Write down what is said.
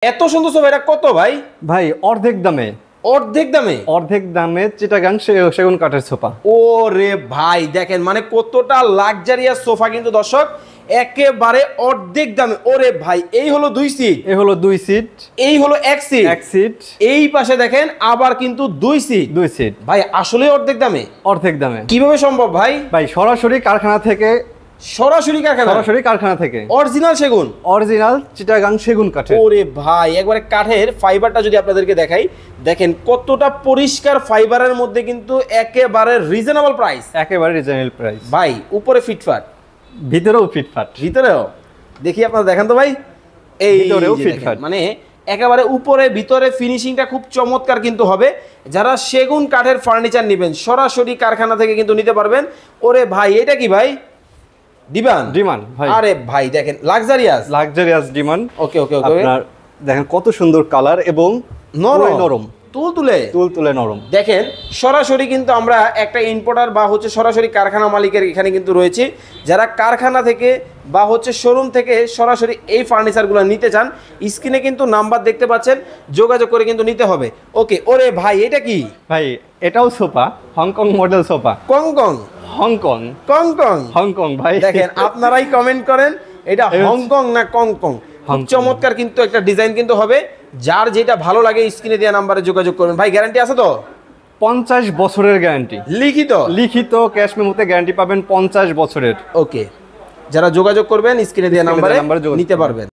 এত সুন্দর সোফা, এটা কত ভাই? ভাই অর্ধেক দামে। অর্ধেক দামে? অর্ধেক দামে চিটাগাং সেগুন কাঠের সোফা। ওরে ভাই দেখেন মানে কতটা লাক্সারিয়াস সোফা কিন্তু দর্শক, একেবারে অর্ধেক দামে। ওরে ভাই এই হলো 2 সিট, এই হলো 2 সিট, এই হলো 1 সিট, 1 সিট, এই পাশে দেখেন আবার কিন্তু 2 সিট। 2 সিট ভাই আসলে অর্ধেক দামে? অর্ধেক দামে কিভাবে সম্ভব ভাই? ভাই সরাসরি কারখানা থেকে, সরাসরি কারখানা থেকে অরিজিনাল সেগুন, অরিজিনাল চিটাগাং সেগুন কাঠের। ওরে ভাই একবারে কাঠের ফাইবারটা যদি আপনাদেরকে দেখাই, দেখেন কতটা পরিষ্কার ফাইবারের মধ্যে কিন্তু একেবারে রিজনেবল প্রাইস। একেবারে রিজনেবল প্রাইস ভাই উপরে ফিটফাট, ভিতরেও ফিটফাট। ভিতরেও দেখি আপনারা দেখেন তো ভাই, এই ভিতরেও যে ফিটফাট, দেখেন, মানে একেবারে উপরে ভিতরে ফিনিশিংটা খুব চমৎকার কিন্তু হবে। যারা সেগুন কাঠের ফার্নিচার নেবেন সরাসরি কারখানা থেকে কিন্তু নিতে পারবেন। ওরে ভাই এটা কি ভাই? ডিমান্ড ভাই। আরে ভাই দেখেন লাক্সারিয়াস ডিমান্ড। ওকে ওকে ওকে, আপনার দেখেন কত সুন্দর কালার এবং নরম তুলতুলে নরম। দেখেন সরাসরি কিন্তু আমরা একটা ইম্পোর্টার বা হচ্ছে সরাসরি কারখানা মালিকের এখানে কিন্তু রয়েছে। যারা কারখানা থেকে বা হচ্ছে শোরুম থেকে সরাসরি এই ফার্নিচারগুলো নিতে চান, স্ক্রিনে কিন্তু নাম্বার দেখতে পাচ্ছেন, যোগাযোগ করে কিন্তু নিতে হবে। ওকে। ওরে ভাই এটা কি ভাই? এটাও sofa, Hong Kong model sofa. Hong Kong ভাই দেখেন আপনারাই কমেন্ট করেন এটা হংকং না কংকং। খুব চমৎকার কিন্তু একটা ডিজাইন কিন্তু হবে। যার যেটা ভালো লাগে স্ক্রিনে দেওয়া নাম্বারে যোগাযোগ করবেন। ভাই গ্যারান্টি আছে তো? 50 বছরের গ্যারান্টি, লিখিত ক্যাশ মেমোতে গ্যারান্টি পাবেন 50 বছরের। ওকে, যারা যোগাযোগ করবেন স্ক্রিনে দেওয়া নাম্বারে নিতে পারবেন।